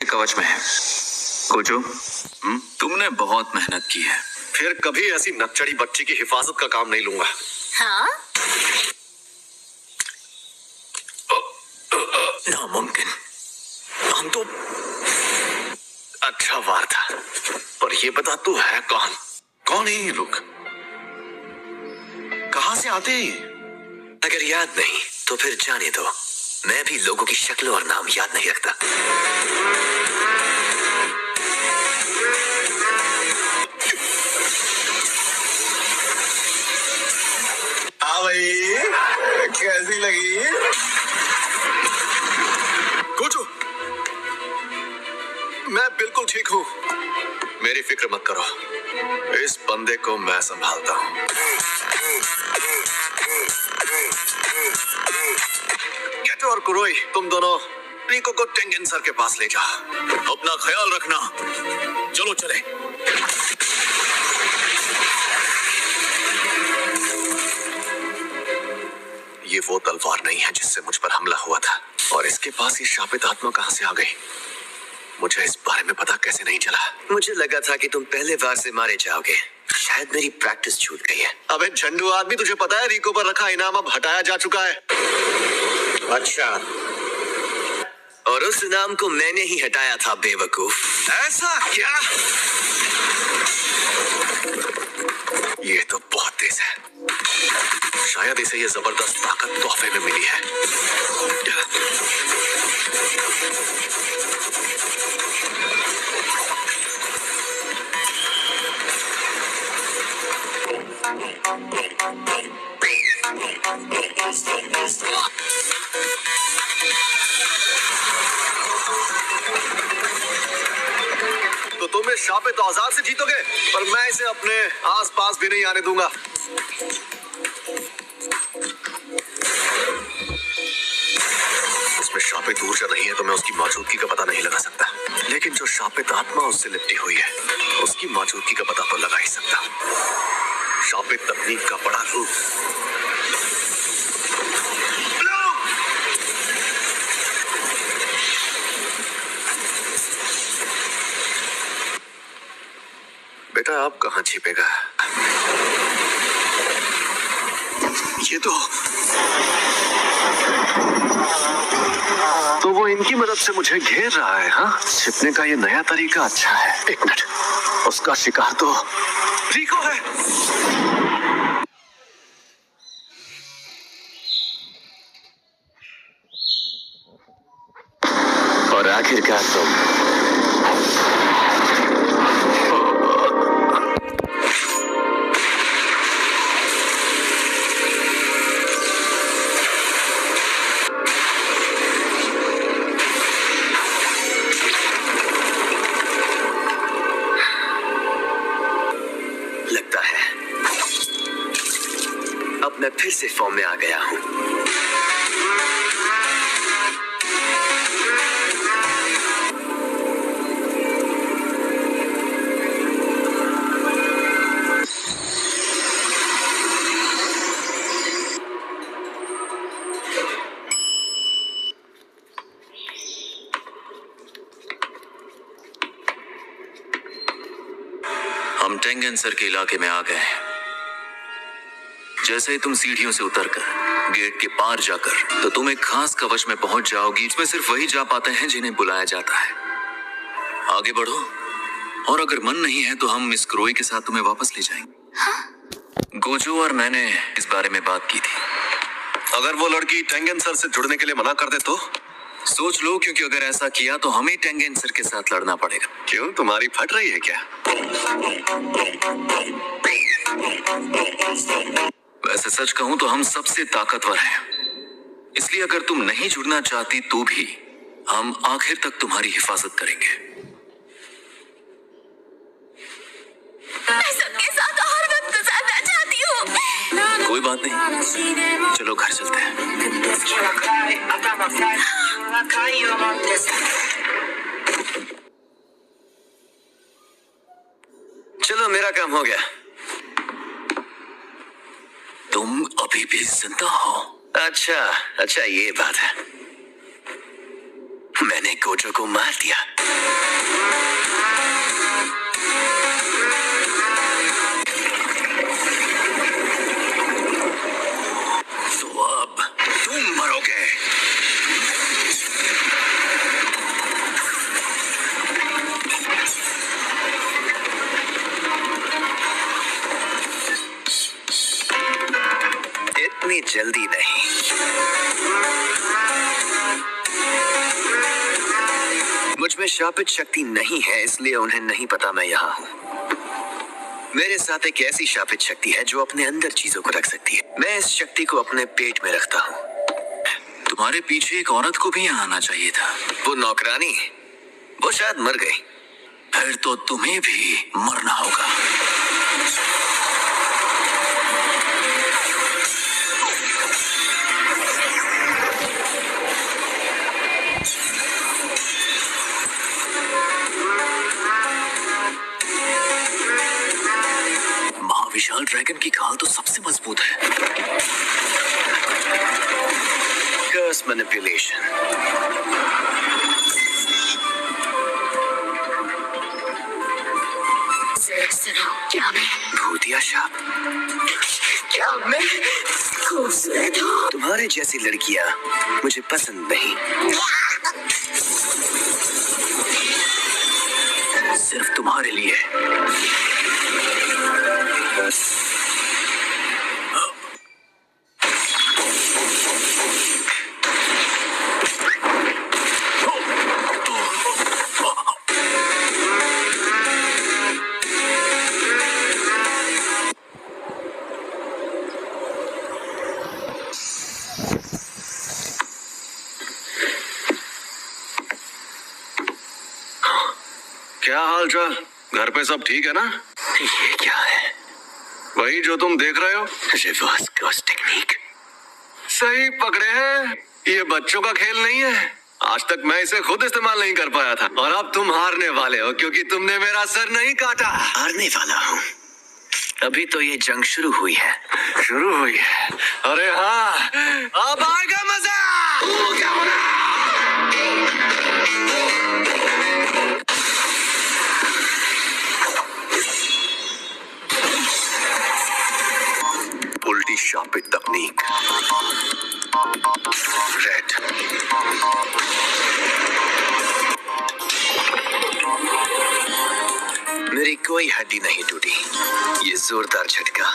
कवच में है। कोचो, तुमने बहुत मेहनत की है। फिर कभी ऐसी नकचड़ी बच्ची की हिफाजत का काम नहीं लूंगा। हाँ? नामुमकिन। हम तो अच्छा वार था, पर ये बता तू है कौन? कौन है ये लोग? कहां से आते हैं? अगर याद नहीं तो फिर जाने दो। मैं भी लोगों की शक्ल और नाम याद नहीं रखता। हाँ भाई, कैसी लगी? कुछ मैं बिल्कुल ठीक हूँ, मेरी फिक्र मत करो। इस बंदे को मैं संभालता हूँ। केटो और कुरोई, तुम दोनों रिको को टेंगेन सर के पास ले जाओ। अपना ख्याल रखना। चलो चले। ये वो तलवार नहीं है जिससे मुझ पर हमला हुआ था, और इसके पास ये शापित आत्मा कहां से आ गई? मुझे इस बारे में पता कैसे नहीं चला? मुझे लगा था कि तुम पहले वार से मारे जाओगे। शायद मेरी प्रैक्टिस छूट गई है। अबे झंडू आदमी, तुझे पता है रिको पर रखा इनाम अब हटाया जा चुका है। अच्छा, और उस इनाम को मैंने ही हटाया था बेवकूफ। ऐसा क्या? ये तो बहुत तेज है। शायद इसे ये जबरदस्त ताकत तोहफे में मिली है। तो तुम इस शापित औजार से जीतोगे, पर मैं इसे अपने आसपास भी नहीं आने दूंगा। इसमें शापित ऊर्जा नहीं है तो मैं उसकी मौजूदगी का पता नहीं लगा सकता, लेकिन जो शापित आत्मा उससे लिपटी हुई है उसकी मौजूदगी का पता तो लगा ही सकता हूं। शापित तकनीक का बड़ा रूप। बेटा, आप कहां छिपेगा? ये तो वो इनकी मदद से मुझे घेर रहा है। हाँ, छिपने का ये नया तरीका अच्छा है। एक मिनट, उसका शिकार तो रिको है। और आखिरकार तुम। लगता है अब मैं फिर से फॉर्म में आ गया हूं। हम टेंगेन सर के इलाके में आ गए हैं। जैसे ही तुम सीढ़ियों से उतरकर गेट के पार जाकर तो तुम एक खास कवच में पहुंच जाओगी, इसमें सिर्फ वही जा पाते हैं जिन्हें बुलाया जाता है। आगे बढ़ो, और अगर मन नहीं है तो हम मिस क्रोई के साथ तुम्हें वापस ले जाएंगे। हाँ? गोजो और मैंने इस बारे में बात की थी। अगर वो लड़की टेंगेन सर से जुड़ने के लिए मना कर दे तो? सोच लो, क्योंकि अगर ऐसा किया तो हमें टेंगेन सर के साथ लड़ना पड़ेगा। क्यों, तुम्हारी फट रही है क्या? वैसे सच कहूं तो हम सबसे ताकतवर हैं, इसलिए अगर तुम नहीं जुड़ना चाहती तो भी हम आखिर तक तुम्हारी हिफाजत करेंगे। मैं सबके साथ और वक्त गुजारना चाहती हूँ। कोई बात नहीं, चलो घर चलते हैं। चलो, मेरा काम हो गया। तुम अभी भी जिंदा हो? अच्छा, ये बात है। मैंने गोजो को मार दिया। तो अब तुम मरोगे। इतनी जल्दी नहीं। मुझ में शापित शक्ति नहीं है, इसलिए उन्हें नहीं पता मैं यहाँ हूँ। मेरे साथ एक ऐसी शापित शक्ति है जो अपने अंदर चीजों को रख सकती है। मैं इस शक्ति को अपने पेट में रखता हूँ। तुम्हारे पीछे एक औरत को भी यहाँ आना चाहिए था। वो नौकरानी, वो शायद मर गई। फिर तो तुम्हें भी मरना होगा। महाविशाल ड्रैगन की खाल तो सबसे मजबूत है। कर्स मैनिपुलेशन। सुनो, क्या मैं भूतिया शाप। क्या मैं खूबसूरत हूँ? तुम्हारे जैसी लड़कियां मुझे पसंद नहीं। सिर्फ तुम्हारे लिए। क्या हाल चाल? घर पे सब ठीक है ना? ये क्या है? वही जो तुम देख रहे हो। Reverse curse technique. सही पकड़े हैं। ये बच्चों का खेल नहीं है। आज तक मैं इसे खुद इस्तेमाल नहीं कर पाया था, और अब तुम हारने वाले हो क्योंकि तुमने मेरा सर नहीं काटा। हारने वाला हूँ? अभी तो ये जंग शुरू हुई है। शुरू हुई है? अरे हाँ, अब आएगा मजा। क्या हो रहा है? उल्टी शापित तकनीक। रेड। मेरी कोई हड्डी नहीं टूटी। ये जोरदार झटका।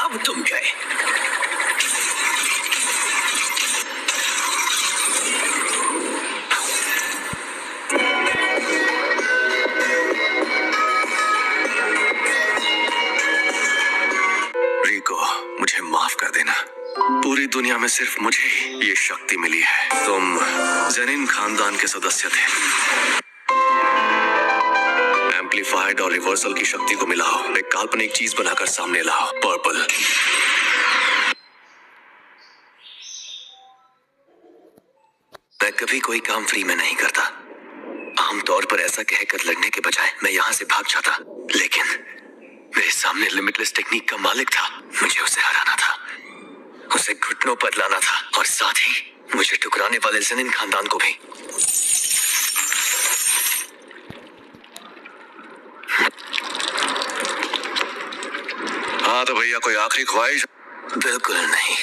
अब तुम गए। रिको, मुझे माफ कर देना। पूरी दुनिया में सिर्फ मुझे ही ये शक्ति मिली है। तुम जेनिन खानदान के सदस्य थे। एम्पलीफाइड और रिवर्सल की शक्ति को मिलाओ, एक काल्पनिक चीज बनाकर सामने लाओ। पर्पल। मैं कभी कोई काम फ्री में नहीं करता। आमतौर पर ऐसा कहकर लड़ने के बजाय मैं यहाँ से भाग जाता, लेकिन मेरे सामने लिमिटलेस टेक्निक का मालिक था। मुझे उसे हराना था, उसे घुटनों पर लाना था, और साथ ही मुझे ठुकराने वाले जेनिन खानदान को भी। हाँ तो भैया, कोई आखिरी ख्वाहिश? बिल्कुल नहीं।